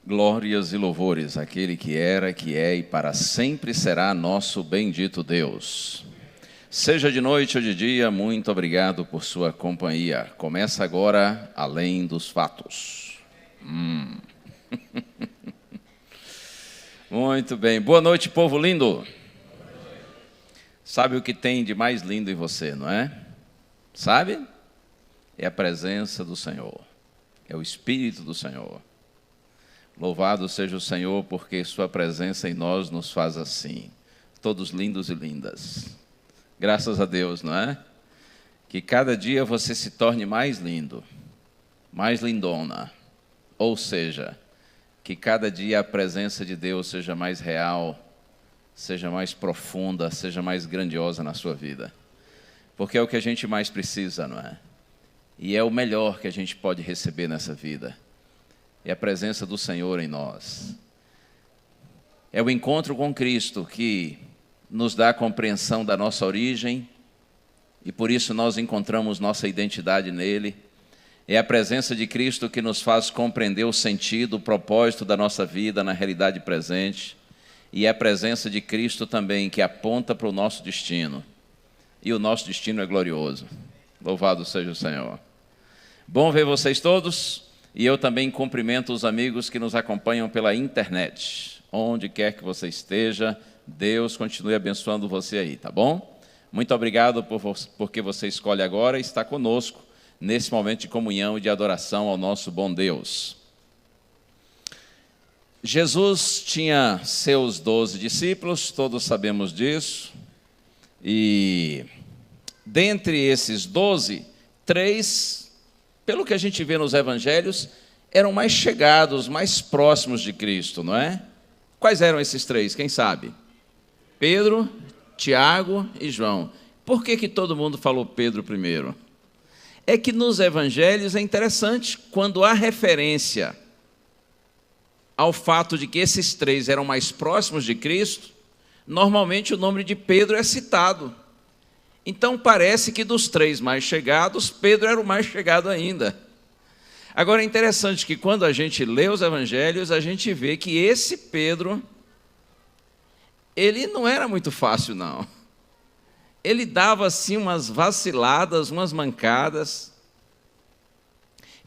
Glórias e louvores àquele que era, que é e para sempre será nosso bendito Deus. Seja de noite ou de dia, muito obrigado por sua companhia. Começa agora Além dos Fatos. Muito bem. Boa noite, povo lindo. Sabe o que tem de mais lindo em você, não é? Sabe? É a presença do Senhor. É o Espírito do Senhor. Louvado seja o Senhor, porque sua presença em nós nos faz assim, todos lindos e lindas. Graças a Deus, não é? Que cada dia você se torne mais lindo, mais lindona. Ou seja, que cada dia a presença de Deus seja mais real, seja mais profunda, seja mais grandiosa na sua vida. Porque é o que a gente mais precisa, não é? E é o melhor que a gente pode receber nessa vida. É a presença do Senhor em nós. É o encontro com Cristo que nos dá a compreensão da nossa origem e por isso nós encontramos nossa identidade nele. É a presença de Cristo que nos faz compreender o sentido, o propósito da nossa vida na realidade presente. E é a presença de Cristo também que aponta para o nosso destino. E o nosso destino é glorioso. Louvado seja o Senhor. Bom ver vocês todos. E eu também cumprimento os amigos que nos acompanham pela internet. Onde quer que você esteja, Deus continue abençoando você aí, tá bom? Muito obrigado porque você escolhe agora estar conosco nesse momento de comunhão e de adoração ao nosso bom Deus. Jesus tinha seus 12 discípulos, todos sabemos disso. E dentre esses 12, 3... pelo que a gente vê nos evangelhos, eram mais chegados, mais próximos de Cristo, não é? Quais eram esses 3? Quem sabe? Pedro, Tiago e João. Por que todo mundo falou Pedro primeiro? É que nos evangelhos é interessante, quando há referência ao fato de que esses 3 eram mais próximos de Cristo, normalmente o nome de Pedro é citado. Então parece que dos 3 mais chegados, Pedro era o mais chegado ainda. Agora é interessante que quando a gente lê os evangelhos, a gente vê que esse Pedro, ele não era muito fácil não. Ele dava assim umas vaciladas, umas mancadas.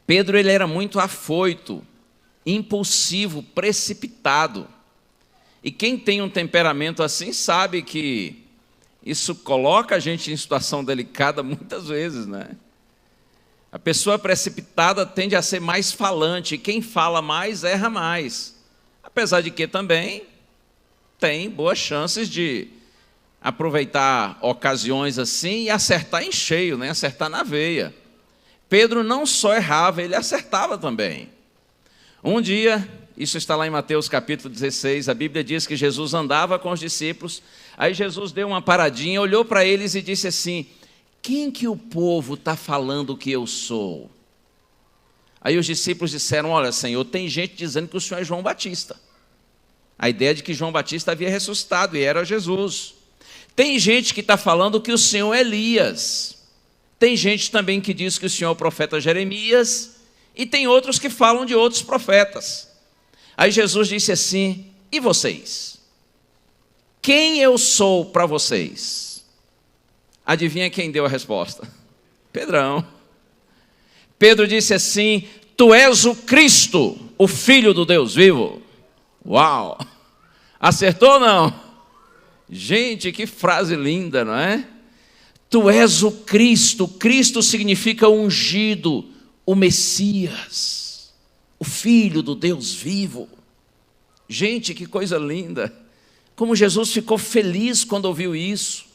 Pedro ele era muito afoito, impulsivo, precipitado. E quem tem um temperamento assim sabe que isso coloca a gente em situação delicada muitas vezes, né? A pessoa precipitada tende a ser mais falante, e quem fala mais erra mais. Apesar de que também tem boas chances de aproveitar ocasiões assim e acertar em cheio, né? Acertar na veia. Pedro não só errava, ele acertava também. Um dia, isso está lá em Mateus capítulo 16, a Bíblia diz que Jesus andava com os discípulos. Aí Jesus deu uma paradinha, olhou para eles e disse assim: quem que o povo está falando que eu sou? Aí os discípulos disseram: olha, Senhor, tem gente dizendo que o Senhor é João Batista. A ideia de que João Batista havia ressuscitado e era Jesus. Tem gente que está falando que o Senhor é Elias. Tem gente também que diz que o Senhor é o profeta Jeremias. E tem outros que falam de outros profetas. Aí Jesus disse assim: e vocês? Quem eu sou para vocês? Adivinha quem deu a resposta? Pedrão. Pedro disse assim: tu és o Cristo, o Filho do Deus vivo. Uau! Acertou ou não? Gente, que frase linda, não é? Tu és o Cristo. Cristo significa ungido, o Messias, o Filho do Deus vivo. Gente, que coisa linda. Como Jesus ficou feliz quando ouviu isso,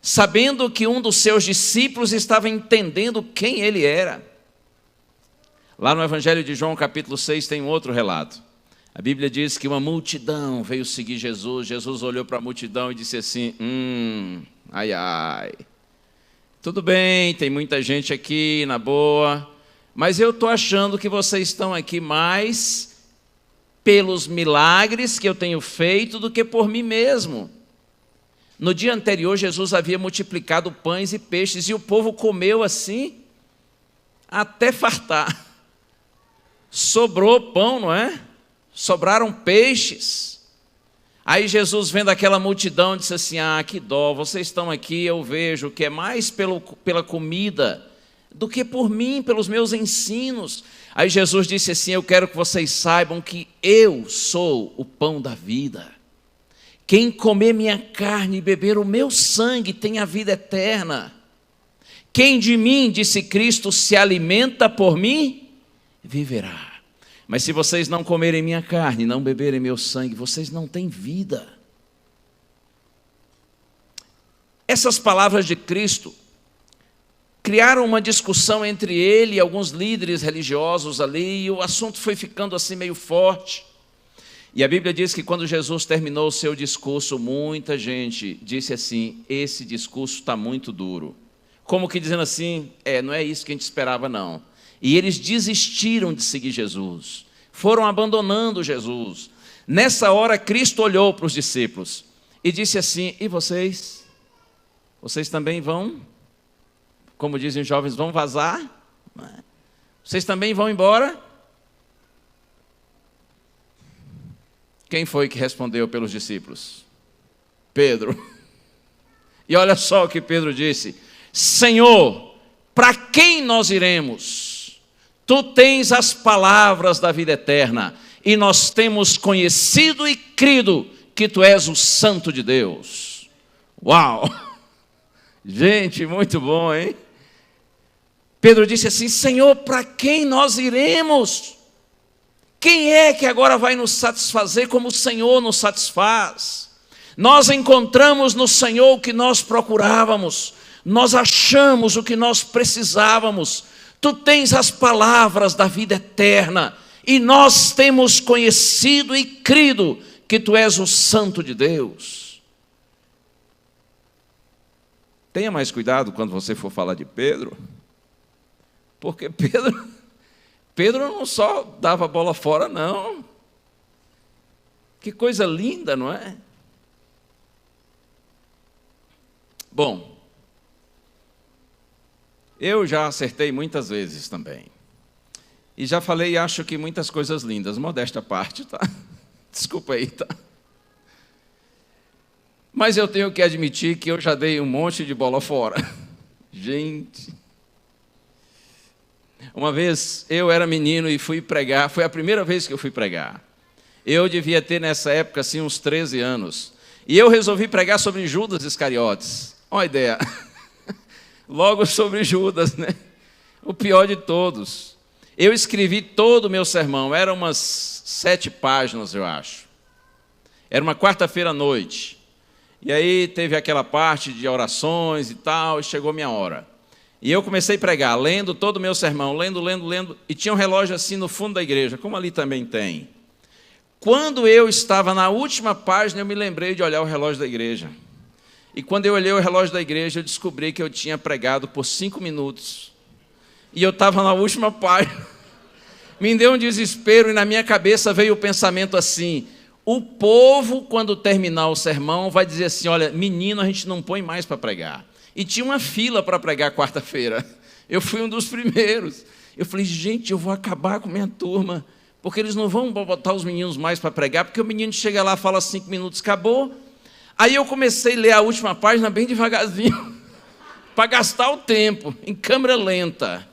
sabendo que um dos seus discípulos estava entendendo quem ele era. Lá no Evangelho de João, capítulo 6, tem um outro relato. A Bíblia diz que uma multidão veio seguir Jesus. Jesus olhou para a multidão e disse assim: ai, ai, tudo bem, tem muita gente aqui, na boa, mas eu estou achando que vocês estão aqui mais pelos milagres que eu tenho feito do que por mim mesmo. No dia anterior, Jesus havia multiplicado pães e peixes e o povo comeu assim, até fartar. Sobrou pão, não é? sobraram peixes. Aí Jesus, vendo aquela multidão, disse assim: que dó, vocês estão aqui, eu vejo que é mais pela comida do que por mim, pelos meus ensinos. Aí Jesus disse assim: eu quero que vocês saibam que eu sou o pão da vida. Quem comer minha carne e beber o meu sangue tem a vida eterna. Quem de mim, disse Cristo, se alimenta por mim, viverá. Mas se vocês não comerem minha carne, não beberem meu sangue, vocês não têm vida. Essas palavras de Cristo criaram uma discussão entre ele e alguns líderes religiosos ali, e o assunto foi ficando assim meio forte. E a Bíblia diz que quando Jesus terminou o seu discurso, muita gente disse assim: esse discurso está muito duro. Como que dizendo assim: não é isso que a gente esperava não. E eles desistiram de seguir Jesus, foram abandonando Jesus. Nessa hora, Cristo olhou para os discípulos e disse assim: e vocês? Vocês também vão, como dizem os jovens, vão vazar? Vocês também vão embora? Quem foi que respondeu pelos discípulos? Pedro. E olha só o que Pedro disse: Senhor, para quem nós iremos? Tu tens as palavras da vida eterna, e nós temos conhecido e crido que Tu és o Santo de Deus. Uau! Gente, muito bom, hein? Pedro disse assim: Senhor, para quem nós iremos? Quem é que agora vai nos satisfazer como o Senhor nos satisfaz? Nós encontramos no Senhor o que nós procurávamos, nós achamos o que nós precisávamos. Tu tens as palavras da vida eterna, e nós temos conhecido e crido que Tu és o Santo de Deus. Tenha mais cuidado quando você for falar de Pedro, porque Pedro não só dava bola fora, não. Que coisa linda, não é? Bom, eu já acertei muitas vezes também. E já falei, acho que muitas coisas lindas, modesta parte, tá? Desculpa aí, tá? Mas eu tenho que admitir que eu já dei um monte de bola fora. Gente. Uma vez eu era menino e fui pregar, foi a primeira vez que eu fui pregar. Eu devia ter nessa época assim uns 13 anos. E eu resolvi pregar sobre Judas Iscariotes. Olha a ideia. Logo sobre Judas, né? O pior de todos. Eu escrevi todo o meu sermão, eram umas 7 páginas, eu acho. Era uma quarta-feira à noite. E aí teve aquela parte de orações e tal, e chegou minha hora. E eu comecei a pregar, lendo todo o meu sermão, lendo, e tinha um relógio assim no fundo da igreja, como ali também tem. Quando eu estava na última página, eu me lembrei de olhar o relógio da igreja. E quando eu olhei o relógio da igreja, eu descobri que eu tinha pregado por 5 minutos. E eu estava na última página. Me deu um desespero e na minha cabeça veio o pensamento assim: o povo, quando terminar o sermão, vai dizer assim: olha, menino, a gente não põe mais para pregar. E tinha uma fila para pregar quarta-feira. Eu fui um dos primeiros. Eu falei: gente, eu vou acabar com minha turma, porque eles não vão botar os meninos mais para pregar, porque o menino chega lá, fala 5 minutos, acabou. Aí eu comecei a ler a última página bem devagarzinho, para gastar o tempo, em câmera lenta.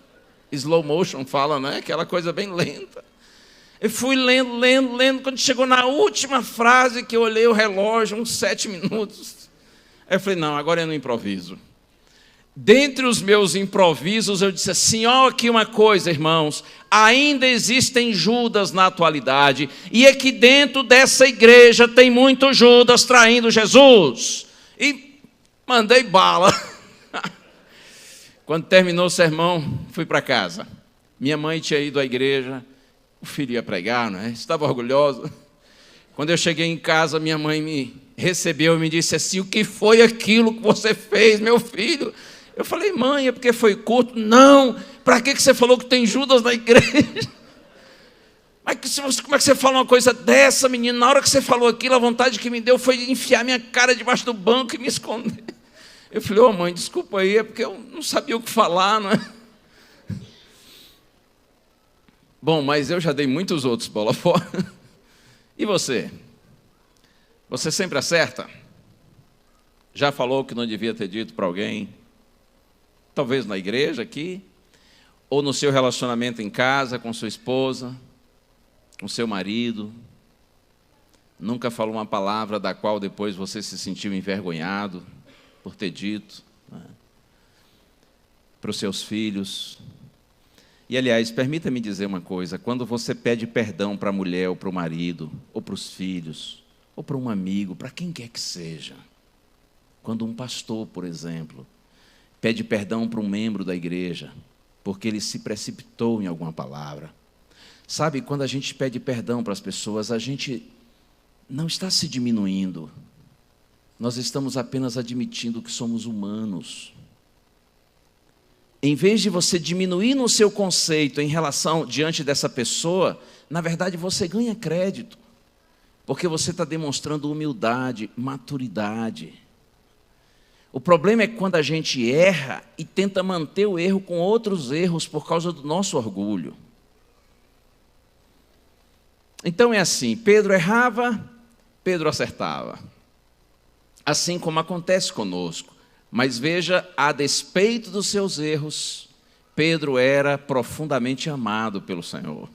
Slow motion fala, né? Aquela coisa bem lenta. Eu fui lendo, quando chegou na última frase que eu olhei o relógio, uns 7 minutos. Aí eu falei: não, agora é no improviso. Dentre os meus improvisos, eu disse assim: ó, aqui uma coisa, irmãos, ainda existem Judas na atualidade, e aqui dentro dessa igreja tem muitos Judas traindo Jesus. E mandei bala. Quando terminou o sermão, fui para casa. Minha mãe tinha ido à igreja, o filho ia pregar, não é? Estava orgulhosa. Quando eu cheguei em casa, minha mãe me recebeu e me disse assim: o que foi aquilo que você fez, meu filho? Eu falei: mãe, é porque foi curto. Não, para que você falou que tem Judas na igreja? Mas como é que você fala uma coisa dessa, menino? Na hora que você falou aquilo, a vontade que me deu foi enfiar minha cara debaixo do banco e me esconder. Eu falei: ô mãe, desculpa aí, é porque eu não sabia o que falar, não é? Bom, mas eu já dei muitos outros bola fora. E você? Você sempre acerta? Já falou o que não devia ter dito para alguém? Talvez na igreja aqui, ou no seu relacionamento em casa, com sua esposa, com seu marido. Nunca falou uma palavra da qual depois você se sentiu envergonhado por ter dito, né? Para os seus filhos. E, aliás, permita-me dizer uma coisa: quando você pede perdão para a mulher, ou para o marido, ou para os filhos, ou para um amigo, para quem quer que seja, quando um pastor, por exemplo, pede perdão para um membro da igreja, porque ele se precipitou em alguma palavra. Sabe, quando a gente pede perdão para as pessoas, a gente não está se diminuindo. Nós estamos apenas admitindo que somos humanos. Em vez de você diminuir no seu conceito em relação diante dessa pessoa, na verdade você ganha crédito, porque você está demonstrando humildade, maturidade. O problema é quando a gente erra e tenta manter o erro com outros erros por causa do nosso orgulho. Então é assim, Pedro errava, Pedro acertava. Assim como acontece conosco. Mas veja, a despeito dos seus erros, Pedro era profundamente amado pelo Senhor.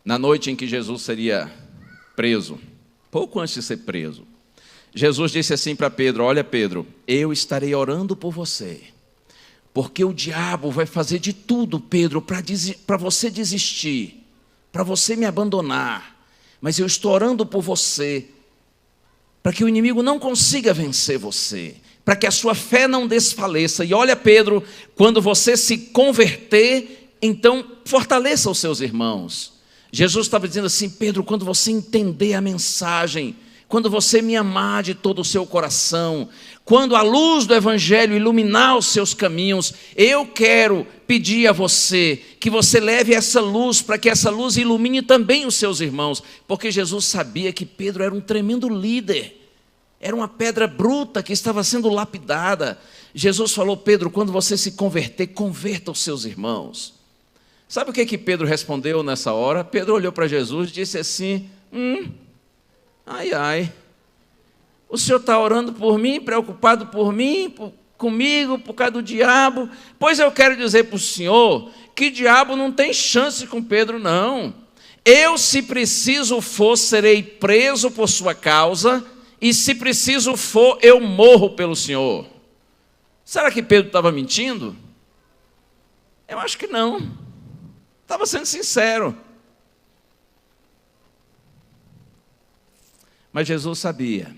Na noite em que Jesus seria preso, pouco antes de ser preso, Jesus disse assim para Pedro: olha, Pedro, eu estarei orando por você, porque o diabo vai fazer de tudo, Pedro, para você desistir, para você me abandonar, mas eu estou orando por você, para que o inimigo não consiga vencer você, para que a sua fé não desfaleça. E olha, Pedro, quando você se converter, então fortaleça os seus irmãos. Jesus estava dizendo assim: Pedro, quando você entender a mensagem, quando você me amar de todo o seu coração, quando a luz do Evangelho iluminar os seus caminhos, eu quero pedir a você que você leve essa luz, para que essa luz ilumine também os seus irmãos, porque Jesus sabia que Pedro era um tremendo líder, era uma pedra bruta que estava sendo lapidada. Jesus falou: Pedro, quando você se converter, converta os seus irmãos. Sabe o que Pedro respondeu nessa hora? Pedro olhou para Jesus e disse assim: ai, ai, o senhor está orando por mim, preocupado por mim, comigo, por causa do diabo? Pois eu quero dizer para o senhor que diabo não tem chance com Pedro, não. Eu, se preciso for, serei preso por sua causa, e se preciso for, eu morro pelo senhor. Será que Pedro estava mentindo? Eu acho que não. Estava sendo sincero. Mas Jesus sabia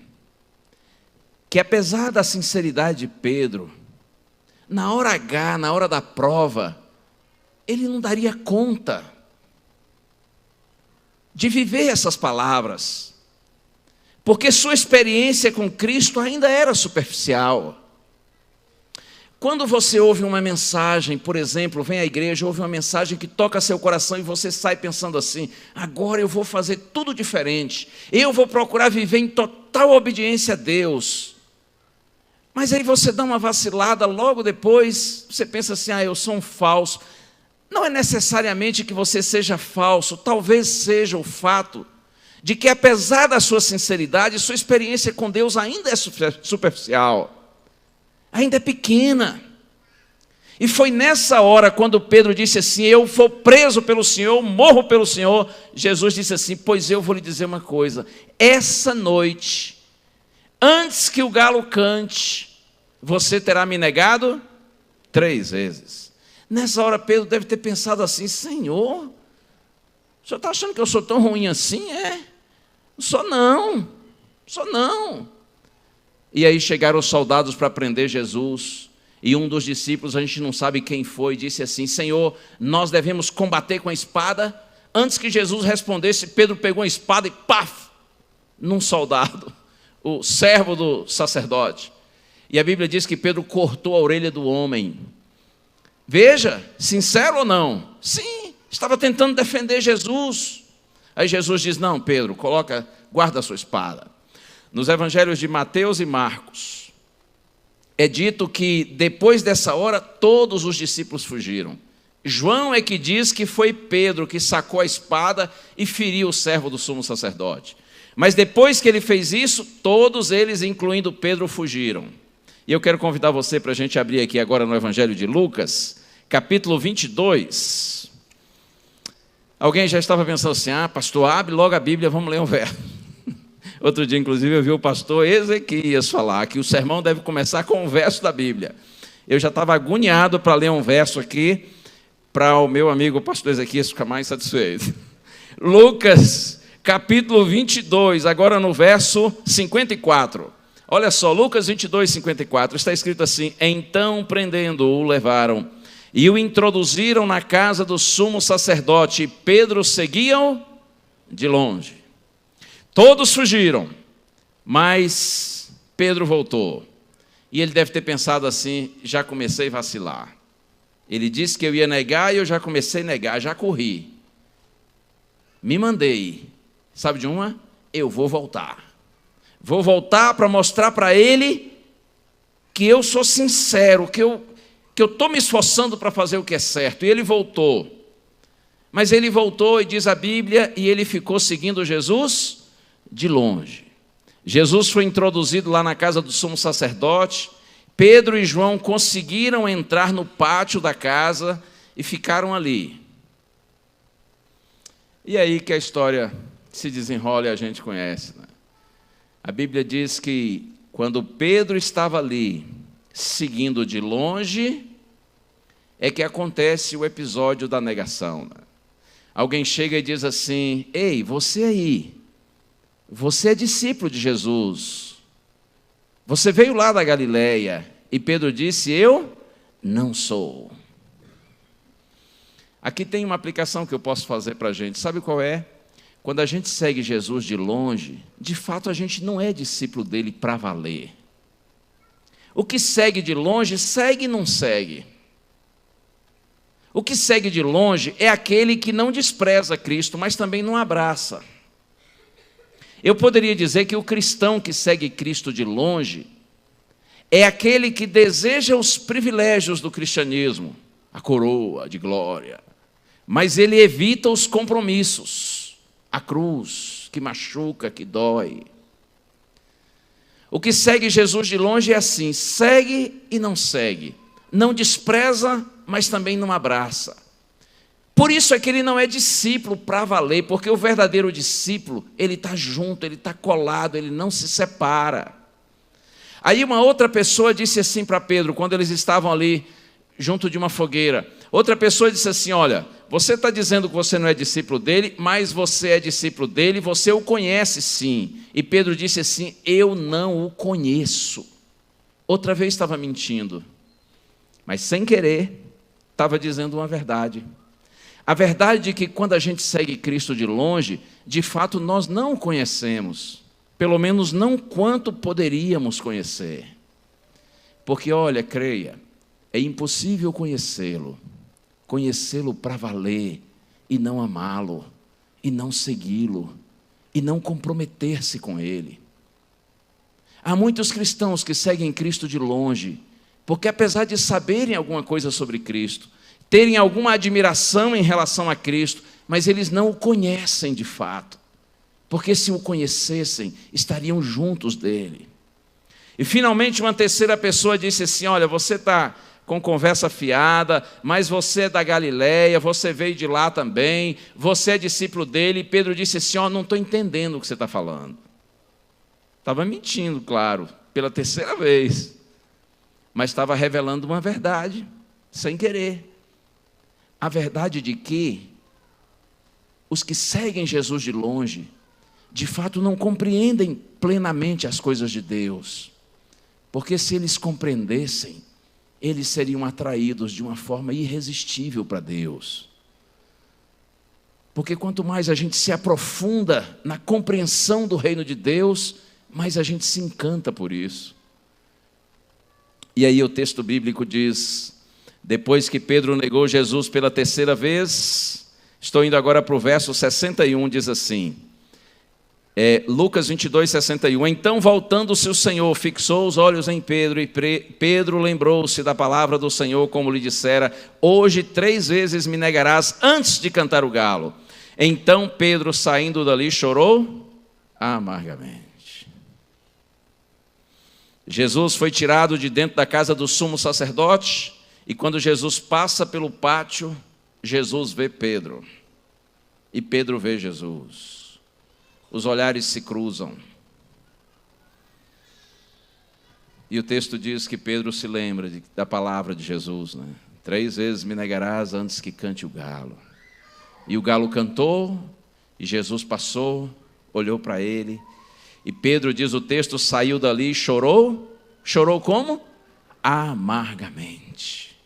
que, apesar da sinceridade de Pedro, na hora H, na hora da prova, ele não daria conta de viver essas palavras, porque sua experiência com Cristo ainda era superficial. Quando você ouve uma mensagem, por exemplo, vem à igreja, ouve uma mensagem que toca seu coração e você sai pensando assim: agora eu vou fazer tudo diferente, eu vou procurar viver em total obediência a Deus. Mas aí você dá uma vacilada, logo depois você pensa assim: eu sou um falso. Não é necessariamente que você seja falso, talvez seja o fato de que, apesar da sua sinceridade, sua experiência com Deus ainda é superficial, ainda é pequena. E foi nessa hora, quando Pedro disse assim: eu vou preso pelo Senhor, morro pelo Senhor, Jesus disse assim: pois eu vou lhe dizer uma coisa, essa noite, antes que o galo cante, você terá me negado 3 vezes. Nessa hora Pedro deve ter pensado assim: Senhor, o senhor está achando que eu sou tão ruim assim? Não sou não. E aí chegaram os soldados para prender Jesus, e um dos discípulos, a gente não sabe quem foi, disse assim: Senhor, nós devemos combater com a espada? Antes que Jesus respondesse, Pedro pegou a espada e paf, num soldado, o servo do sacerdote. E a Bíblia diz que Pedro cortou a orelha do homem. Veja, sincero ou não? Sim, estava tentando defender Jesus. Aí Jesus diz: não, Pedro, guarda a sua espada. Nos evangelhos de Mateus e Marcos, é dito que depois dessa hora todos os discípulos fugiram. João é que diz que foi Pedro que sacou a espada e feriu o servo do sumo sacerdote. Mas depois que ele fez isso, todos eles, incluindo Pedro, fugiram. E eu quero convidar você para a gente abrir aqui agora no Evangelho de Lucas, capítulo 22. Alguém já estava pensando assim, pastor, abre logo a Bíblia, vamos ler um verso. Outro dia, inclusive, eu vi o pastor Ezequias falar que o sermão deve começar com um verso da Bíblia. Eu já estava agoniado para ler um verso aqui, para o meu amigo o pastor Ezequias ficar mais satisfeito. Lucas, capítulo 22, agora no verso 54. Olha só, Lucas 22, 54, está escrito assim: então, prendendo-o, levaram e o introduziram na casa do sumo sacerdote, e Pedro seguiam de longe. Todos fugiram, mas Pedro voltou. E ele deve ter pensado assim, já comecei a vacilar. Ele disse que eu ia negar e eu já comecei a negar, já corri. Me mandei. Sabe de uma? Eu vou voltar. Vou voltar para mostrar para ele que eu sou sincero, que eu estou me esforçando para fazer o que é certo. E ele voltou. Mas ele voltou, e diz a Bíblia, e ele ficou seguindo Jesus de longe. Jesus foi introduzido lá na casa do sumo sacerdote. Pedro e João conseguiram entrar no pátio da casa e ficaram ali. E aí que a história se desenrola e a gente conhece, né? A Bíblia diz que quando Pedro estava ali, seguindo de longe, é que acontece o episódio da negação, né? Alguém chega e diz assim: ei, você aí, você é discípulo de Jesus, você veio lá da Galileia. E Pedro disse: eu não sou. Aqui tem uma aplicação que eu posso fazer para a gente. Sabe qual é? Quando a gente segue Jesus de longe, de fato a gente não é discípulo dele para valer. O que segue de longe, segue e não segue. O que segue de longe é aquele que não despreza Cristo, mas também não abraça. Eu poderia dizer que o cristão que segue Cristo de longe é aquele que deseja os privilégios do cristianismo, a coroa de glória, mas ele evita os compromissos, a cruz que machuca, que dói. O que segue Jesus de longe é assim: segue e não segue, não despreza, mas também não abraça. Por isso é que ele não é discípulo para valer, porque o verdadeiro discípulo, ele está junto, ele está colado, ele não se separa. Aí uma outra pessoa disse assim para Pedro, quando eles estavam ali junto de uma fogueira, outra pessoa disse assim: olha, você está dizendo que você não é discípulo dele, mas você é discípulo dele, você o conhece sim. E Pedro disse assim: eu não o conheço. Outra vez estava mentindo, mas sem querer estava dizendo uma verdade. A verdade é que quando a gente segue Cristo de longe, de fato nós não o conhecemos, pelo menos não quanto poderíamos conhecer. Porque, olha, creia, é impossível conhecê-lo para valer, e não amá-lo, e não segui-lo, e não comprometer-se com ele. Há muitos cristãos que seguem Cristo de longe, porque apesar de saberem alguma coisa sobre Cristo, terem alguma admiração em relação a Cristo, mas eles não o conhecem de fato, porque se o conhecessem, estariam juntos dele. E finalmente uma terceira pessoa disse assim: olha, você está com conversa fiada, mas você é da Galileia, você veio de lá também, você é discípulo dele. E Pedro disse assim: não estou entendendo o que você está falando. Estava mentindo, claro, pela terceira vez, mas estava revelando uma verdade, sem querer. A verdade de que os que seguem Jesus de longe, de fato não compreendem plenamente as coisas de Deus, porque se eles compreendessem, eles seriam atraídos de uma forma irresistível para Deus. Porque quanto mais a gente se aprofunda na compreensão do reino de Deus, mais a gente se encanta por isso. E aí o texto bíblico diz: depois que Pedro negou Jesus pela terceira vez, estou indo agora para o verso 61, diz assim: Lucas 22, 61. Então, voltando-se o Senhor, fixou os olhos em Pedro, e Pedro lembrou-se da palavra do Senhor, como lhe dissera: hoje 3 vezes me negarás antes de cantar o galo. Então Pedro, saindo dali, chorou amargamente. Jesus foi tirado de dentro da casa do sumo sacerdote, e quando Jesus passa pelo pátio, Jesus vê Pedro, e Pedro vê Jesus. Os olhares se cruzam. E o texto diz que Pedro se lembra da palavra de Jesus, né? 3 vezes me negarás antes que cante o galo. E o galo cantou, e Jesus passou, olhou para ele, e Pedro, diz o texto, saiu dali e chorou. Chorou como? Amargamente.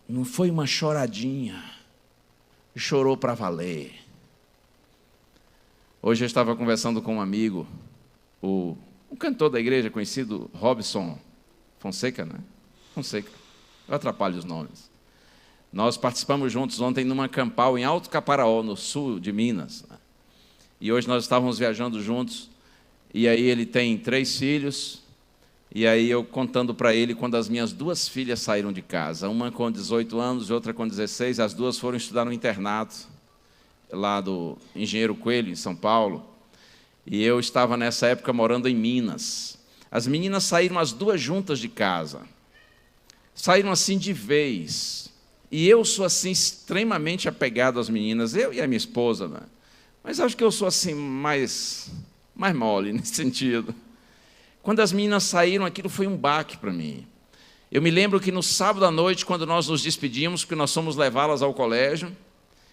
Não foi uma choradinha, chorou para valer. Hoje eu estava conversando com um amigo, um cantor da igreja conhecido, Robson Fonseca, né? Fonseca, eu atrapalho os nomes. Nós participamos juntos ontem numa campal em Alto Caparaó, no sul de Minas. E hoje nós estávamos viajando juntos, e aí ele tem 3 filhos, e aí eu contando para ele quando as minhas 2 filhas saíram de casa, uma com 18 anos e outra com 16, as 2 foram estudar no internato, lá do Engenheiro Coelho, em São Paulo, e eu estava nessa época morando em Minas. As meninas saíram as 2 juntas de casa, saíram assim de vez, e eu sou assim extremamente apegado às meninas, eu e a minha esposa, né? Mas acho que eu sou assim mais mole nesse sentido. Quando as meninas saíram, aquilo foi um baque para mim. Eu me lembro que no sábado à noite, quando nós nos despedimos, porque nós fomos levá-las ao colégio,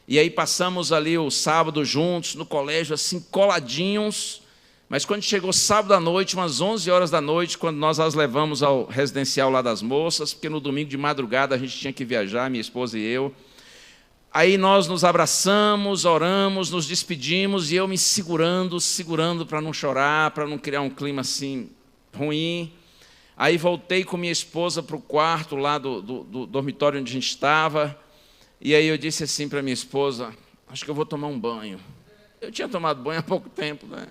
e aí passamos ali o sábado juntos, no colégio, assim, coladinhos. Mas quando chegou sábado à noite, umas 11 horas da noite, quando nós as levamos ao residencial lá das moças, porque no domingo de madrugada a gente tinha que viajar, minha esposa e eu. Aí nós nos abraçamos, oramos, nos despedimos, e eu me segurando para não chorar, para não criar um clima assim ruim. Aí voltei com minha esposa para o quarto lá do dormitório onde a gente estava. E aí eu disse assim para minha esposa: acho que eu vou tomar um banho. Eu tinha tomado banho há pouco tempo, né?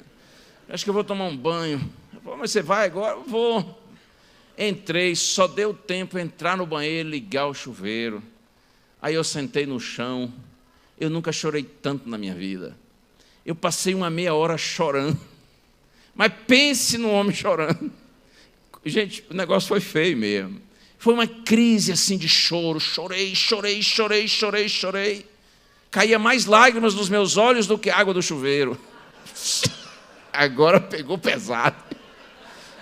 Acho que eu vou tomar um banho. Ela falou: mas você vai agora? Eu vou. Entrei, só deu tempo entrar no banheiro, ligar o chuveiro. Aí eu sentei no chão. Eu nunca chorei tanto na minha vida. Eu passei uma meia hora chorando. Mas pense no homem chorando. Gente, o negócio foi feio mesmo. Foi uma crise assim de choro. Chorei. Caía mais lágrimas dos meus olhos do que água do chuveiro. Agora pegou pesado.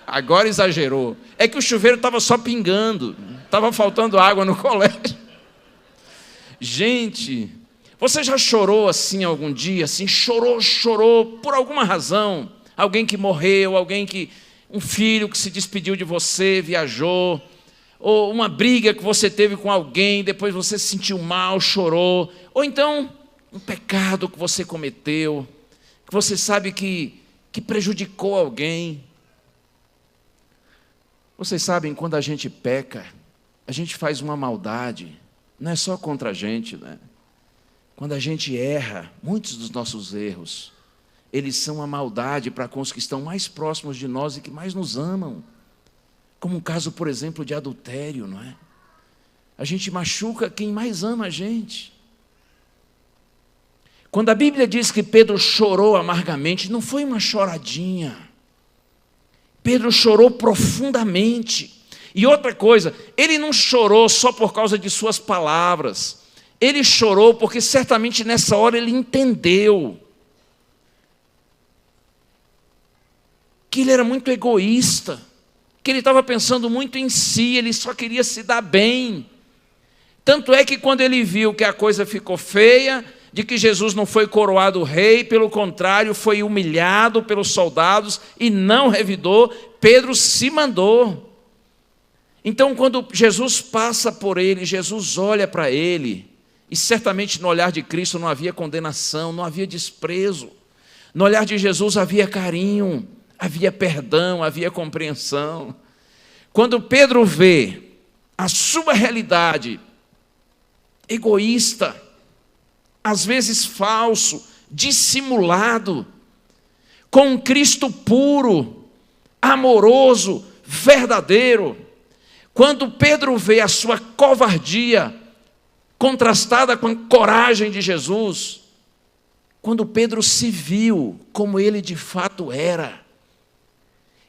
Agora exagerou. É que o chuveiro estava só pingando. Estava faltando água no colégio. Gente, você já chorou assim algum dia? Assim, chorou por alguma razão? Alguém que morreu, um filho que se despediu de você, viajou, ou uma briga que você teve com alguém, depois você se sentiu mal, chorou, ou então um pecado que você cometeu, que você sabe que prejudicou alguém. Vocês sabem, quando a gente peca, a gente faz uma maldade, não é só contra a gente, né? Quando a gente erra, muitos dos nossos erros, eles são uma maldade para com os que estão mais próximos de nós e que mais nos amam. Como um caso, por exemplo, de adultério, não é? A gente machuca quem mais ama a gente. Quando a Bíblia diz que Pedro chorou amargamente, não foi uma choradinha. Pedro chorou profundamente. E outra coisa, ele não chorou só por causa de suas palavras. Ele chorou porque certamente nessa hora ele entendeu que ele era muito egoísta, que ele estava pensando muito em si, ele só queria se dar bem. Tanto é que quando ele viu que a coisa ficou feia, de que Jesus não foi coroado rei, pelo contrário, foi humilhado pelos soldados e não revidou, Pedro se mandou. Então, quando Jesus passa por ele, Jesus olha para ele, e certamente no olhar de Cristo não havia condenação, não havia desprezo. No olhar de Jesus havia carinho, havia perdão, havia compreensão. Quando Pedro vê a sua realidade egoísta, às vezes falso, dissimulado, com um Cristo puro, amoroso, verdadeiro. Quando Pedro vê a sua covardia contrastada com a coragem de Jesus, quando Pedro se viu como ele de fato era,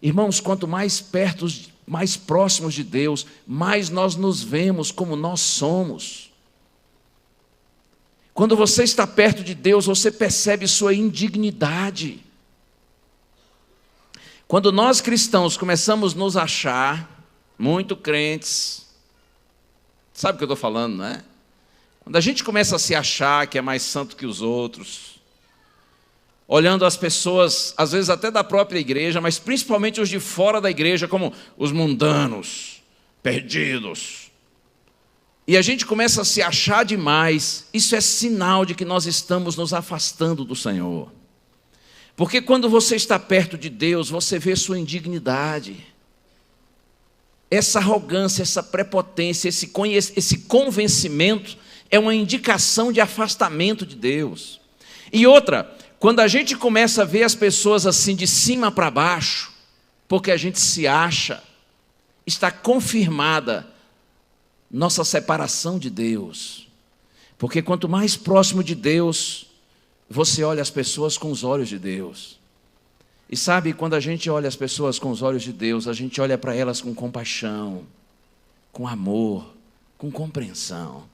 irmãos, quanto mais perto, mais próximos de Deus, mais nós nos vemos como nós somos. Quando você está perto de Deus, você percebe sua indignidade. Quando nós cristãos começamos a nos achar muito crentes, sabe o que eu estou falando, não é? Quando a gente começa a se achar que é mais santo que os outros, olhando as pessoas, às vezes até da própria igreja, mas principalmente os de fora da igreja, como os mundanos, perdidos. E a gente começa a se achar demais, isso é sinal de que nós estamos nos afastando do Senhor. Porque quando você está perto de Deus, você vê sua indignidade. Essa arrogância, essa prepotência, esse convencimento é uma indicação de afastamento de Deus. E outra, quando a gente começa a ver as pessoas assim de cima para baixo, porque a gente se acha, está confirmada nossa separação de Deus. Porque quanto mais próximo de Deus, você olha as pessoas com os olhos de Deus. E sabe, quando a gente olha as pessoas com os olhos de Deus, a gente olha para elas com compaixão, com amor, com compreensão.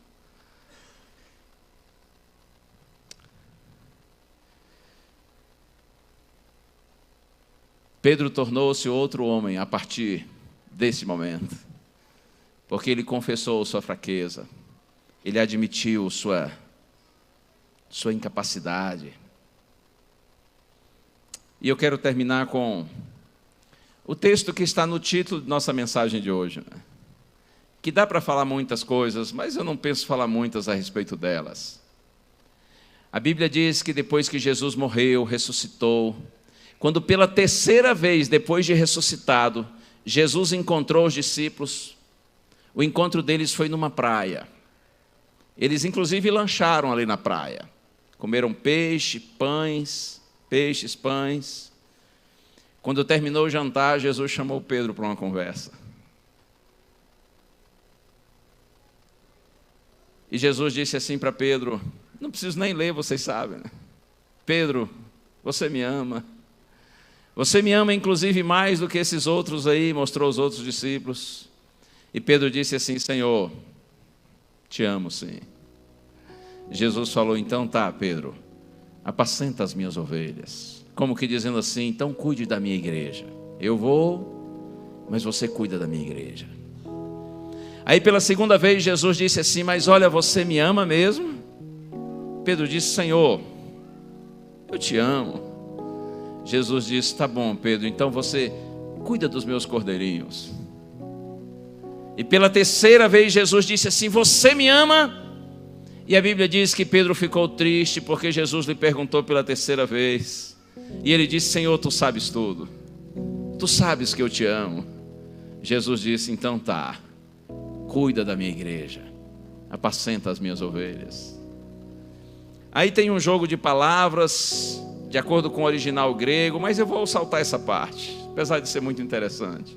Pedro tornou-se outro homem a partir desse momento, porque ele confessou sua fraqueza, ele admitiu sua incapacidade. E eu quero terminar com o texto que está no título de nossa mensagem de hoje, né? Que dá para falar muitas coisas, mas eu não penso falar muitas a respeito delas. A Bíblia diz que depois que Jesus morreu, ressuscitou, quando pela terceira vez, depois de ressuscitado, Jesus encontrou os discípulos, o encontro deles foi numa praia. Eles inclusive lancharam ali na praia. Comeram peixes, pães. Quando terminou o jantar, Jesus chamou Pedro para uma conversa. E Jesus disse assim para Pedro, não preciso nem ler, vocês sabem, né? Pedro, você me ama. Você me ama inclusive mais do que esses outros aí, mostrou os outros discípulos. E Pedro disse assim, Senhor, te amo sim. Jesus falou, então tá, Pedro, apacenta as minhas ovelhas. Como que dizendo assim, então cuide da minha igreja. Eu vou, mas você cuida da minha igreja. Aí pela segunda vez Jesus disse assim, mas olha, você me ama mesmo? Pedro disse, Senhor, eu te amo. Jesus disse, tá bom, Pedro, então você cuida dos meus cordeirinhos. E pela terceira vez Jesus disse assim, você me ama? E a Bíblia diz que Pedro ficou triste porque Jesus lhe perguntou pela terceira vez. E ele disse, Senhor, tu sabes tudo. Tu sabes que eu te amo. Jesus disse, então tá, cuida da minha igreja, apacenta as minhas ovelhas. Aí tem um jogo de palavras, de acordo com o original grego, mas eu vou saltar essa parte, apesar de ser muito interessante.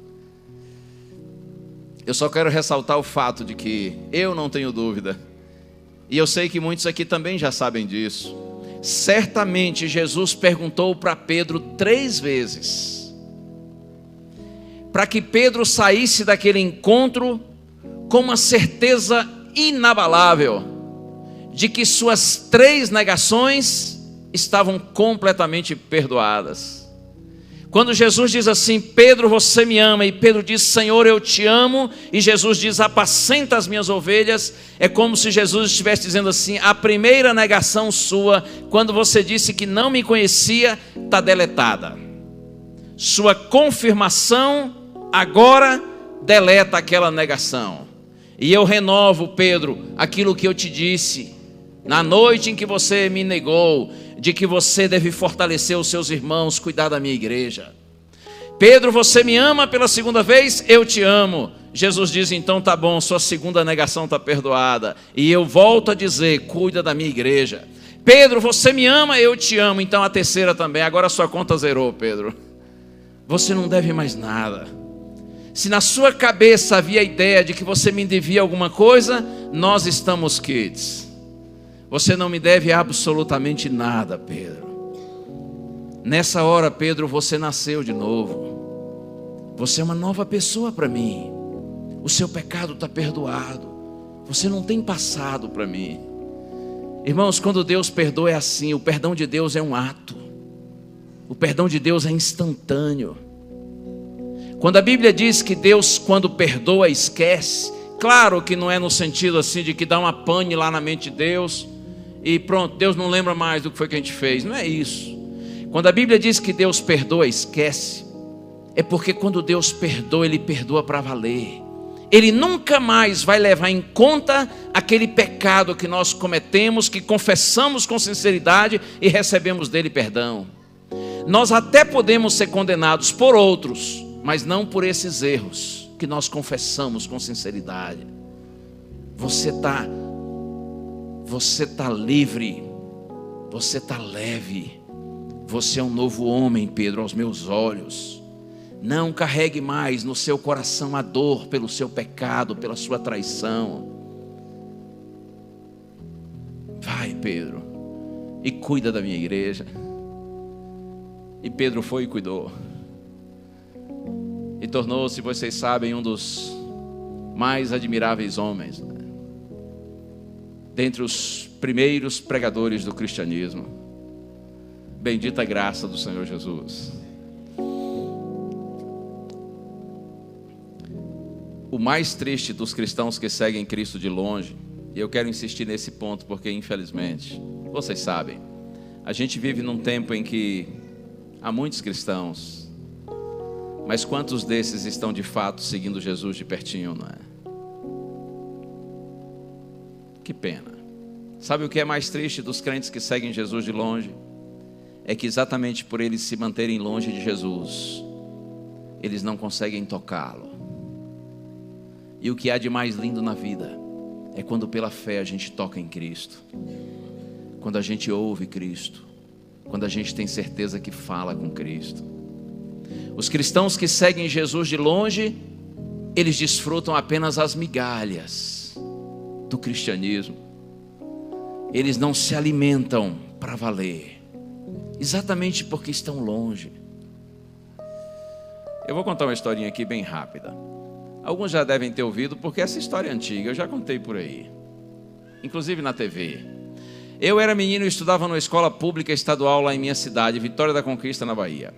Eu só quero ressaltar o fato de que eu não tenho dúvida, e eu sei que muitos aqui também já sabem disso. Certamente Jesus perguntou para Pedro 3 vezes, para que Pedro saísse daquele encontro com uma certeza inabalável de que suas 3 negações estavam completamente perdoadas. Quando Jesus diz assim, Pedro, você me ama, e Pedro diz, Senhor, eu te amo, e Jesus diz, apacenta as minhas ovelhas, é como se Jesus estivesse dizendo assim, a primeira negação sua, quando você disse que não me conhecia, está deletada. Sua confirmação agora deleta aquela negação. E eu renovo, Pedro, aquilo que eu te disse, na noite em que você me negou, de que você deve fortalecer os seus irmãos, cuidar da minha igreja. Pedro, você me ama pela segunda vez? Eu te amo. Jesus diz, então tá bom, sua segunda negação está perdoada. E eu volto a dizer, cuida da minha igreja. Pedro, você me ama, eu te amo. Então a terceira também. Agora a sua conta zerou, Pedro. Você não deve mais nada. Se na sua cabeça havia a ideia de que você me devia alguma coisa, nós estamos quites. Você não me deve absolutamente nada, Pedro. Nessa hora, Pedro, você nasceu de novo. Você é uma nova pessoa para mim. O seu pecado está perdoado. Você não tem passado para mim. Irmãos, quando Deus perdoa é assim. O perdão de Deus é um ato. O perdão de Deus é instantâneo. Quando a Bíblia diz que Deus, quando perdoa, esquece, claro que não é no sentido assim de que dá uma pane lá na mente de Deus e pronto, Deus não lembra mais do que foi que a gente fez. Não é isso. Quando a Bíblia diz que Deus perdoa, esquece, é porque quando Deus perdoa, Ele perdoa para valer. Ele nunca mais vai levar em conta aquele pecado que nós cometemos, que confessamos com sinceridade e recebemos dele perdão. Nós até podemos ser condenados por outros, mas não por esses erros que nós confessamos com sinceridade. Você está livre, você está leve, você é um novo homem, Pedro, aos meus olhos. Não carregue mais no seu coração a dor pelo seu pecado, pela sua traição. Vai, Pedro, e cuida da minha igreja. E Pedro foi e cuidou. E tornou-se, vocês sabem, um dos mais admiráveis homens, dentre os primeiros pregadores do cristianismo. Bendita a graça do Senhor Jesus. O mais triste dos cristãos que seguem Cristo de longe, e eu quero insistir nesse ponto porque infelizmente, vocês sabem, a gente vive num tempo em que há muitos cristãos, mas quantos desses estão de fato seguindo Jesus de pertinho, não é? Que pena. Sabe o que é mais triste dos crentes que seguem Jesus de longe? É que exatamente por eles se manterem longe de Jesus, eles não conseguem tocá-lo. E o que há de mais lindo na vida é quando pela fé a gente toca em Cristo, quando a gente ouve Cristo, quando a gente tem certeza que fala com Cristo. Os cristãos que seguem Jesus de longe, eles desfrutam apenas as migalhas do cristianismo. Eles não se alimentam para valer, exatamente porque estão longe. Eu vou contar uma historinha aqui bem rápida. Alguns já devem ter ouvido, porque essa história é antiga, eu já contei por aí, inclusive na TV. Eu era menino e estudava numa escola pública estadual lá em minha cidade, Vitória da Conquista, na Bahia.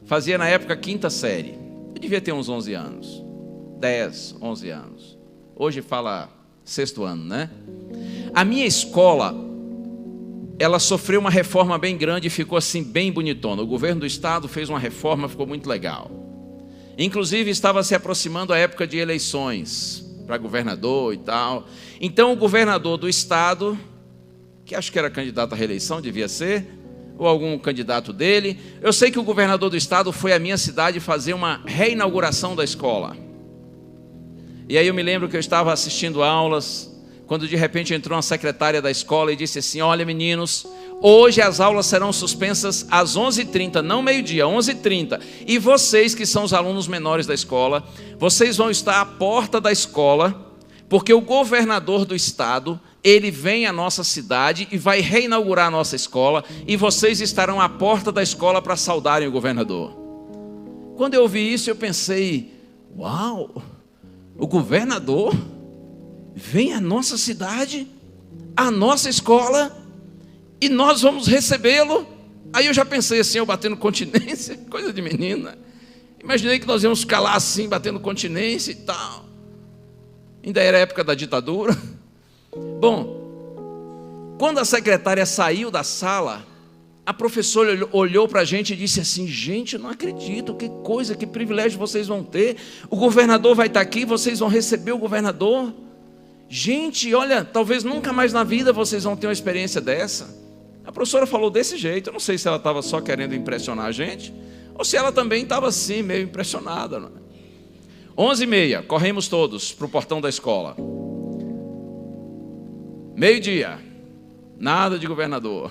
Fazia na época 5ª série, eu devia ter uns 11 anos, 10, 11 anos. Hoje fala 6º ano, né? A minha escola, ela sofreu uma reforma bem grande e ficou assim bem bonitona. O governo do estado fez uma reforma, ficou muito legal. Inclusive estava se aproximando a época de eleições para governador e tal. Então o governador do estado, que acho que era candidato à reeleição, devia ser, ou algum candidato dele. Eu sei que o governador do estado foi à minha cidade fazer uma reinauguração da escola. E aí eu me lembro que eu estava assistindo aulas, quando de repente entrou uma secretária da escola e disse assim: olha meninos, hoje as aulas serão suspensas às 11h30, não meio-dia, 11h30. E vocês que são os alunos menores da escola, vocês vão estar à porta da escola, porque o governador do estado, ele vem à nossa cidade e vai reinaugurar a nossa escola, e vocês estarão à porta da escola para saudarem o governador. Quando eu ouvi isso, eu pensei: uau, o governador vem à nossa cidade, à nossa escola, e nós vamos recebê-lo. Aí eu já pensei assim, eu batendo continência, coisa de menina. Imaginei que nós íamos ficar lá assim, batendo continência e tal. Ainda era a época da ditadura. Bom, quando a secretária saiu da sala, a professora olhou para a gente e disse assim: gente, eu não acredito, que coisa, que privilégio vocês vão ter. O governador vai estar aqui, vocês vão receber o governador. Gente, olha, talvez nunca mais na vida vocês vão ter uma experiência dessa. A professora falou desse jeito. Eu não sei se ela estava só querendo impressionar a gente, ou se ela também estava assim, meio impressionada, não é? 11h30, corremos todos para o portão da escola. Meio-dia, Nada de governador.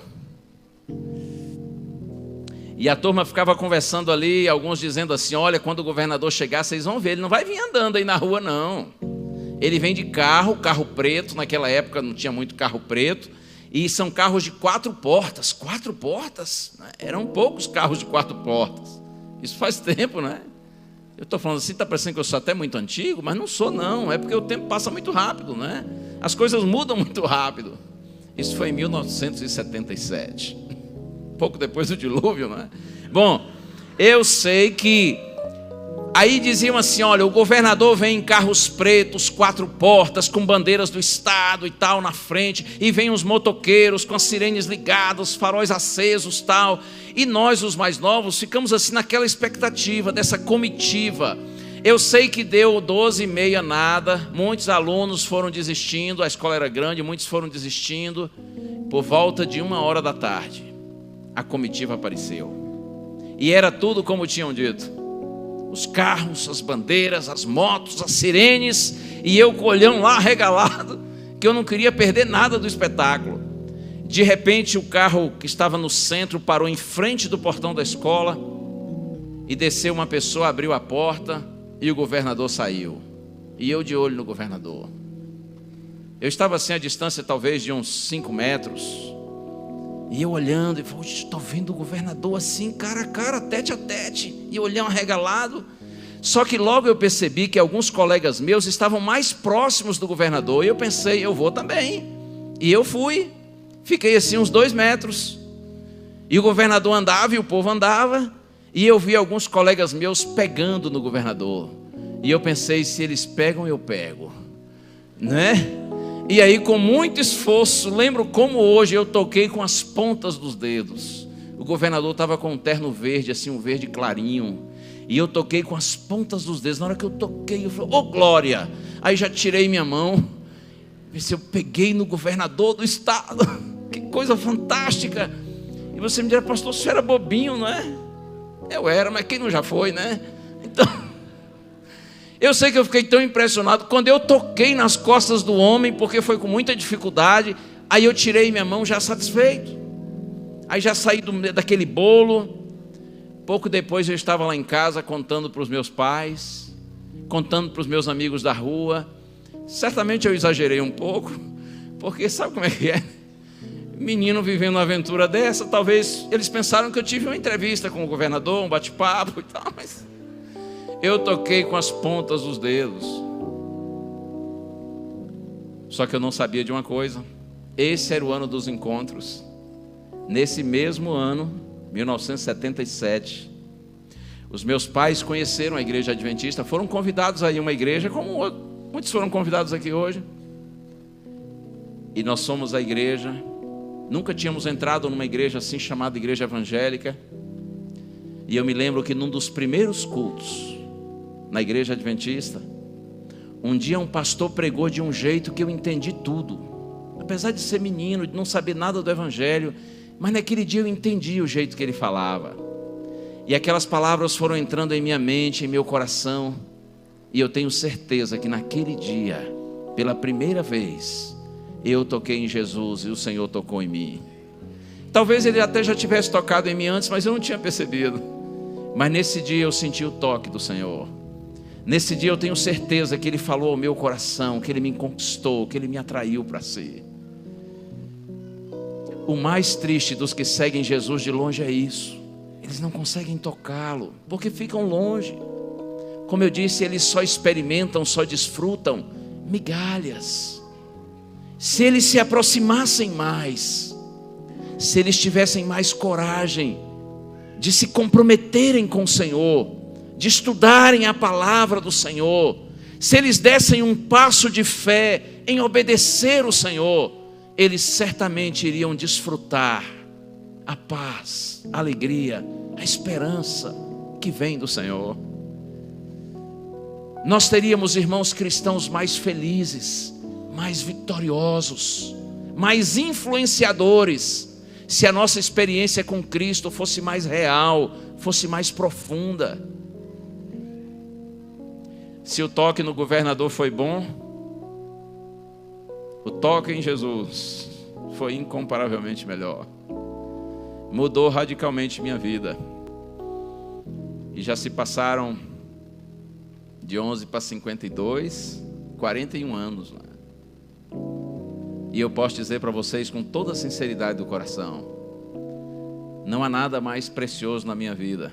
E a turma ficava conversando ali, alguns dizendo assim: olha, quando o governador chegar, vocês vão ver, ele não vai vir andando aí na rua, não. Ele vem de carro preto, naquela época não tinha muito carro preto, e são carros de 4 portas, né? Eram poucos carros de 4 portas. Isso faz tempo, né? Eu estou falando assim, está parecendo que eu sou até muito antigo, mas não sou não, é porque o tempo passa muito rápido, né? As coisas mudam muito rápido. Isso foi em 1977, pouco depois do dilúvio, não é? Bom, eu sei que aí diziam assim: olha, o governador vem em carros pretos, 4 portas, com bandeiras do estado e tal na frente, e vem os motoqueiros com as sirenes ligadas, faróis acesos tal, e nós, os mais novos, ficamos assim naquela expectativa dessa comitiva. Eu sei que deu 12h30 nada, muitos alunos foram desistindo, a escola era grande, muitos foram desistindo. Por volta de 1h da tarde, a comitiva apareceu, e era tudo como tinham dito: os carros, as bandeiras, as motos, as sirenes, e eu com o olhão lá arregalado, que eu não queria perder nada do espetáculo. De repente o carro que estava no centro parou em frente do portão da escola, e desceu uma pessoa, abriu a porta, e o governador saiu, e eu de olho no governador. Eu estava assim à distância talvez de uns 5 metros, e eu olhando, e falei: estou vendo o governador assim, cara a cara, tete a tete, e olhão arregalado. Só que logo eu percebi que alguns colegas meus estavam mais próximos do governador, e eu pensei: eu vou também. E eu fui, fiquei assim uns 2 metros, e o governador andava e o povo andava, e eu vi alguns colegas meus pegando no governador, e eu pensei: se eles pegam, eu pego, né? E aí, com muito esforço, lembro como hoje, eu toquei com as pontas dos dedos. O governador estava com um terno verde, assim, um verde clarinho, e eu toquei com as pontas dos dedos. Na hora que eu toquei, eu falei: ô glória! Aí já tirei minha mão, eu peguei no governador do estado. Que coisa fantástica! E você me dirá: pastor, você era bobinho, não é? Eu era, mas quem não já foi, né? Então, eu sei que eu fiquei tão impressionado quando eu toquei nas costas do homem, porque foi com muita dificuldade. Aí eu tirei minha mão já satisfeito. Aí já saí daquele bolo. Pouco depois eu estava lá em casa contando para os meus pais, contando para os meus amigos da rua. Certamente eu exagerei um pouco, porque sabe como é que é? Menino vivendo uma aventura dessa, talvez eles pensaram que eu tive uma entrevista com o governador, um bate-papo e tal, mas eu toquei com as pontas dos dedos. Só que eu não sabia de uma coisa: esse era o ano dos encontros. Nesse mesmo ano, 1977, os meus pais conheceram a igreja adventista, foram convidados a ir a uma igreja, como muitos foram convidados aqui hoje. E nós somos a igreja, nunca tínhamos entrado numa igreja assim, chamada igreja evangélica. E eu me lembro que num dos primeiros cultos na igreja adventista, um dia um pastor pregou de um jeito que eu entendi tudo. Apesar de ser menino, de não saber nada do evangelho, mas naquele dia eu entendi o jeito que ele falava. E aquelas palavras foram entrando em minha mente, em meu coração. E eu tenho certeza que naquele dia, pela primeira vez, eu toquei em Jesus e o Senhor tocou em mim. Talvez ele até já tivesse tocado em mim antes, mas eu não tinha percebido. Mas nesse dia eu senti o toque do Senhor. Nesse dia eu tenho certeza que Ele falou ao meu coração, que Ele me conquistou, que Ele me atraiu para si. O mais triste dos que seguem Jesus de longe é isso: eles não conseguem tocá-lo, porque ficam longe. Como eu disse, eles só experimentam, só desfrutam migalhas. Se eles se aproximassem mais, se eles tivessem mais coragem de se comprometerem com o Senhor, de estudarem a palavra do Senhor, se eles dessem um passo de fé em obedecer o Senhor, eles certamente iriam desfrutar a paz, a alegria, a esperança que vem do Senhor. Nós teríamos irmãos cristãos mais felizes, mais vitoriosos, mais influenciadores, se a nossa experiência com Cristo fosse mais real, fosse mais profunda. Se o toque no governador foi bom, o toque em Jesus foi incomparavelmente melhor. Mudou radicalmente minha vida. E já se passaram de 11 para 52, 41 anos. E eu posso dizer para vocês com toda a sinceridade do coração, não há nada mais precioso na minha vida,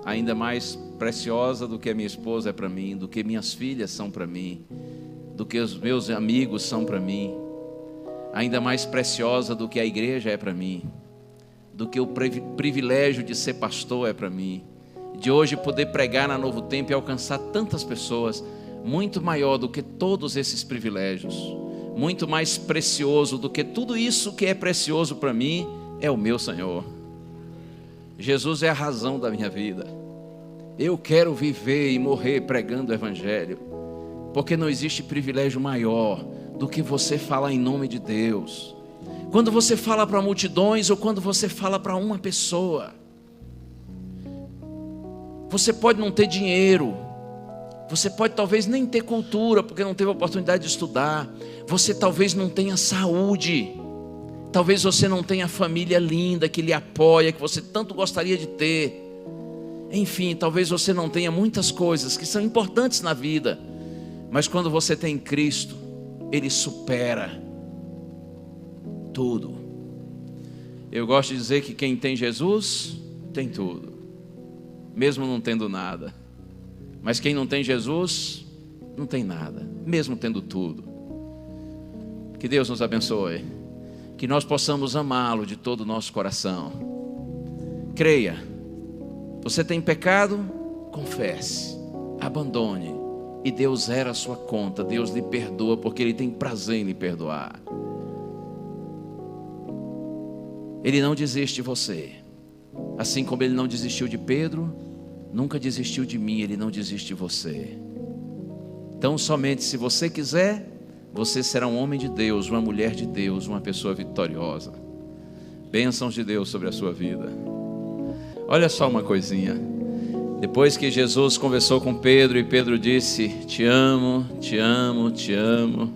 ainda mais preciosa do que a minha esposa é para mim, do que minhas filhas são para mim, do que os meus amigos são para mim, ainda mais preciosa do que a igreja é para mim, do que o privilégio de ser pastor é para mim, de hoje poder pregar na Novo Tempo e alcançar tantas pessoas, muito maior do que todos esses privilégios, muito mais precioso do que tudo isso que é precioso para mim, é o meu Senhor. Jesus é a razão da minha vida. Eu quero viver e morrer pregando o Evangelho, porque não existe privilégio maior do que você falar em nome de Deus. Quando você fala para multidões ou quando você fala para uma pessoa, você pode não ter dinheiro, você pode talvez nem ter cultura, porque não teve a oportunidade de estudar, você talvez não tenha saúde, talvez você não tenha família linda que lhe apoia, que você tanto gostaria de ter. Enfim, talvez você não tenha muitas coisas que são importantes na vida, mas quando você tem Cristo, Ele supera tudo. Eu gosto de dizer que quem tem Jesus, tem tudo, mesmo não tendo nada. Mas quem não tem Jesus, não tem nada, mesmo tendo tudo. Que Deus nos abençoe, que nós possamos amá-lo de todo o nosso coração. Creia. Você tem pecado? Confesse, abandone, e Deus zera a sua conta. Deus lhe perdoa, porque Ele tem prazer em lhe perdoar. Ele não desiste de você, assim como Ele não desistiu de Pedro, nunca desistiu de mim. Ele não desiste de você. Então somente se você quiser, você será um homem de Deus, uma mulher de Deus, uma pessoa vitoriosa. Bênçãos de Deus sobre a sua vida. Olha só uma coisinha. Depois que Jesus conversou com Pedro e Pedro disse: te amo, te amo, te amo.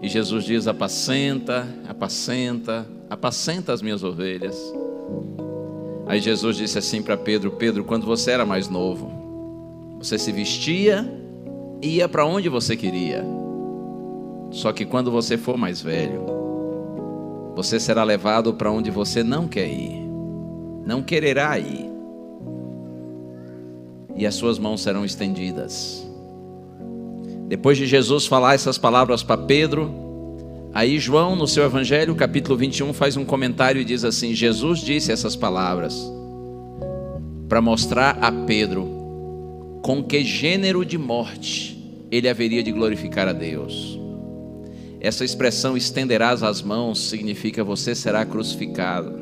E Jesus diz: apacenta, apacenta, apacenta as minhas ovelhas. Aí Jesus disse assim para Pedro: Pedro, quando você era mais novo, você se vestia e ia para onde você queria. Só que quando você for mais velho, você será levado para onde você não quer ir, não quererá ir, e as suas mãos serão estendidas. Depois de Jesus falar essas palavras para Pedro, aí João, no seu Evangelho, capítulo 21, faz um comentário e diz assim: Jesus disse essas palavras para mostrar a Pedro com que gênero de morte ele haveria de glorificar a Deus. Essa expressão, estenderás as mãos, significa você será crucificado.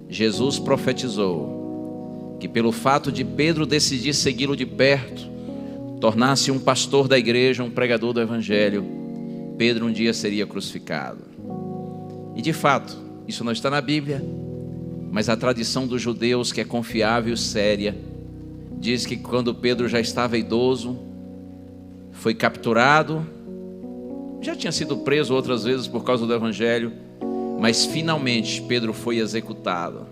Jesus profetizou que pelo fato de Pedro decidir segui-lo de perto, tornar-se um pastor da igreja, um pregador do Evangelho, Pedro um dia seria crucificado. E de fato, isso não está na Bíblia, mas a tradição dos judeus, que é confiável e séria, diz que quando Pedro já estava idoso, foi capturado, já tinha sido preso outras vezes por causa do Evangelho, mas finalmente Pedro foi executado.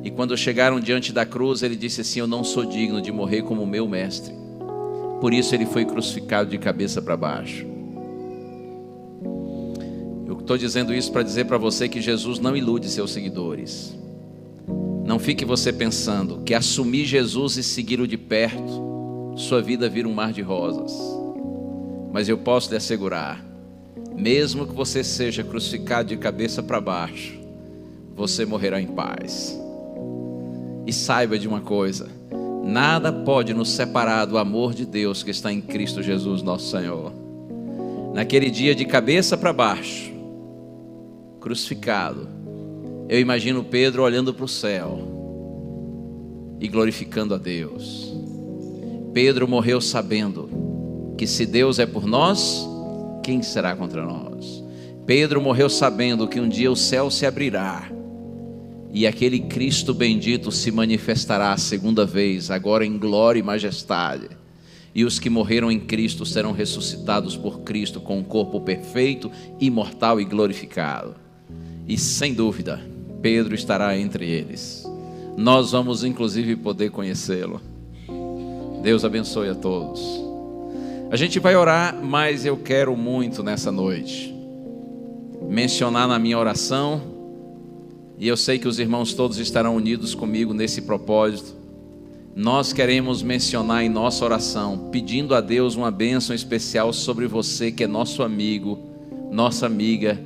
E quando chegaram diante da cruz, ele disse assim: eu não sou digno de morrer como o meu mestre. Por isso ele foi crucificado de cabeça para baixo. Eu estou dizendo isso para dizer para você que Jesus não ilude seus seguidores. Não fique você pensando que assumir Jesus e segui-lo de perto, sua vida vira um mar de rosas. Mas eu posso lhe assegurar, mesmo que você seja crucificado de cabeça para baixo, você morrerá em paz. E saiba de uma coisa: nada pode nos separar do amor de Deus que está em Cristo Jesus nosso Senhor. Naquele dia, de cabeça para baixo, crucificado, eu imagino Pedro olhando para o céu e glorificando a Deus. Pedro morreu sabendo que se Deus é por nós, quem será contra nós? Pedro morreu sabendo que um dia o céu se abrirá e aquele Cristo bendito se manifestará a segunda vez, agora em glória e majestade. e os que morreram em Cristo serão ressuscitados por Cristo com um corpo perfeito, imortal e glorificado. E sem dúvida, Pedro estará entre eles. Nós vamos inclusive poder conhecê-lo. Deus abençoe a todos. A gente vai orar, mas eu quero muito nessa noite mencionar na minha oração, e eu sei que os irmãos todos estarão unidos comigo nesse propósito. Nós queremos mencionar em nossa oração, pedindo a Deus uma bênção especial sobre você que é nosso amigo, nossa amiga,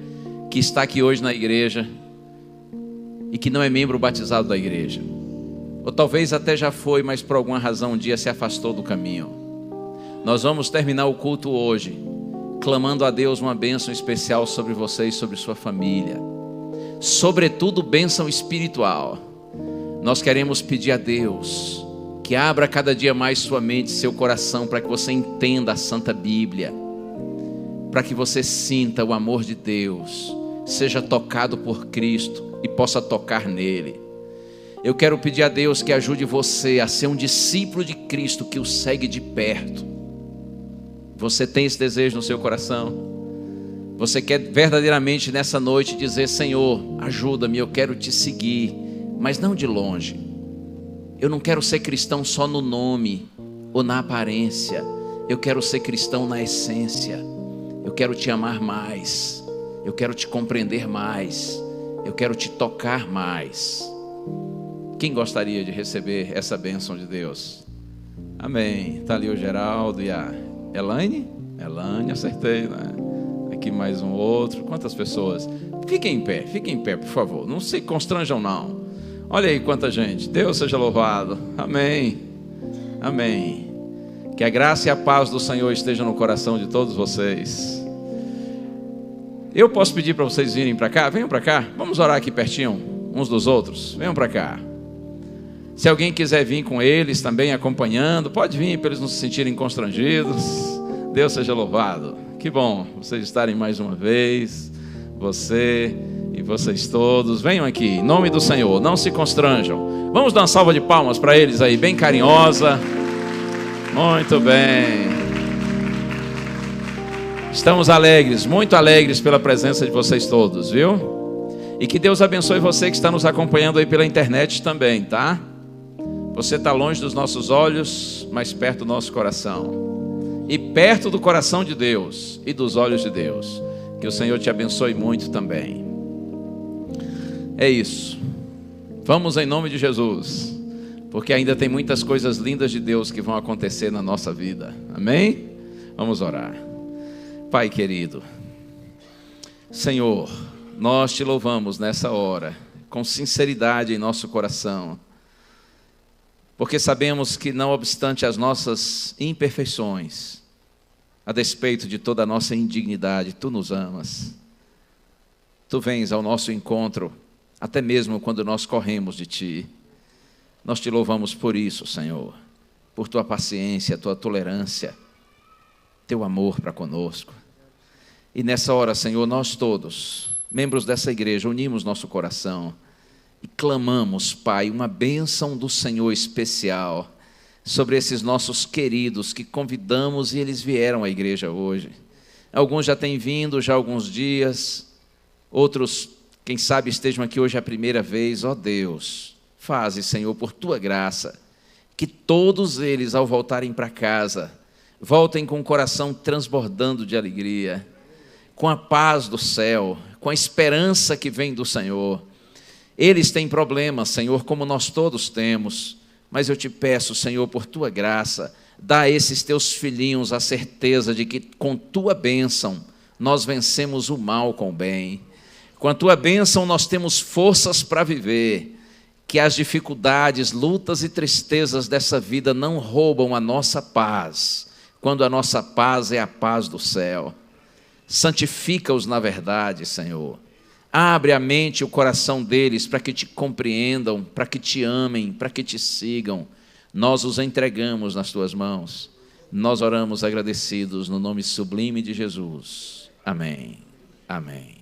que está aqui hoje na igreja e que não é membro batizado da igreja, ou talvez até já foi, mas por alguma razão um dia se afastou do caminho. Nós vamos terminar o culto hoje clamando a Deus uma bênção especial sobre você e sobre sua família, sobretudo bênção espiritual. Nós queremos pedir a Deus que abra cada dia mais sua mente, seu coração, para que você entenda a Santa Bíblia, para que você sinta o amor de Deus, seja tocado por Cristo e possa tocar nele. Eu quero pedir a Deus que ajude você a ser um discípulo de Cristo que o segue de perto. Você tem esse desejo no seu coração? Você quer verdadeiramente nessa noite dizer: Senhor, ajuda-me, eu quero te seguir, mas não de longe. Eu não quero ser cristão só no nome ou na aparência. Eu quero ser cristão na essência. Eu quero te amar mais. Eu quero te compreender mais. Eu quero te tocar mais. Quem gostaria de receber essa bênção de Deus? Amém. Está ali o Geraldo e a Elaine? Elaine, acertei, né? Aqui mais um outro. Quantas pessoas? Fiquem em pé, por favor. Não se constranjam, não. Olha aí quanta gente. Deus seja louvado. Amém. Amém. Que a graça e a paz do Senhor estejam no coração de todos vocês. Eu posso pedir para vocês virem para cá? Venham para cá. Vamos orar aqui pertinho uns dos outros. Venham para cá. Se alguém quiser vir com eles também acompanhando, pode vir para eles não se sentirem constrangidos. Deus seja louvado. Que bom vocês estarem mais uma vez. Você e vocês todos. Venham aqui, em nome do Senhor. Não se constranjam. Vamos dar uma salva de palmas para eles aí, bem carinhosa. Muito bem. Estamos alegres, muito alegres pela presença de vocês todos, viu? E que Deus abençoe você que está nos acompanhando aí pela internet também, tá? Você está longe dos nossos olhos, mas perto do nosso coração. E perto do coração de Deus e dos olhos de Deus. Que o Senhor te abençoe muito também. É isso. Vamos em nome de Jesus. Porque ainda tem muitas coisas lindas de Deus que vão acontecer na nossa vida. Amém? Vamos orar. Pai querido, Senhor, nós te louvamos nessa hora, com sinceridade em nosso coração, porque sabemos que não obstante as nossas imperfeições, a despeito de toda a nossa indignidade, Tu nos amas. Tu vens ao nosso encontro, até mesmo quando nós corremos de Ti. Nós te louvamos por isso, Senhor, por Tua paciência, Tua tolerância, Teu amor para conosco. E nessa hora, Senhor, nós todos, membros dessa igreja, unimos nosso coração e clamamos, Pai, uma bênção do Senhor especial sobre esses nossos queridos que convidamos e eles vieram à igreja hoje. Alguns já têm vindo já há alguns dias, outros, quem sabe, estejam aqui hoje a primeira vez. Ó Deus, faze, Senhor, por Tua graça, que todos eles, ao voltarem para casa, voltem com o coração transbordando de alegria, com a paz do céu, com a esperança que vem do Senhor. Eles têm problemas, Senhor, como nós todos temos, mas eu te peço, Senhor, por Tua graça, dá a esses Teus filhinhos a certeza de que com Tua bênção nós vencemos o mal com o bem. Com a Tua bênção nós temos forças para viver, que as dificuldades, lutas e tristezas dessa vida não roubam a nossa paz, quando a nossa paz é a paz do céu. Santifica-os na verdade, Senhor. Abre a mente e o coração deles para que Te compreendam, para que Te amem, para que Te sigam. Nós os entregamos nas Tuas mãos. Nós oramos agradecidos no nome sublime de Jesus. Amém. Amém.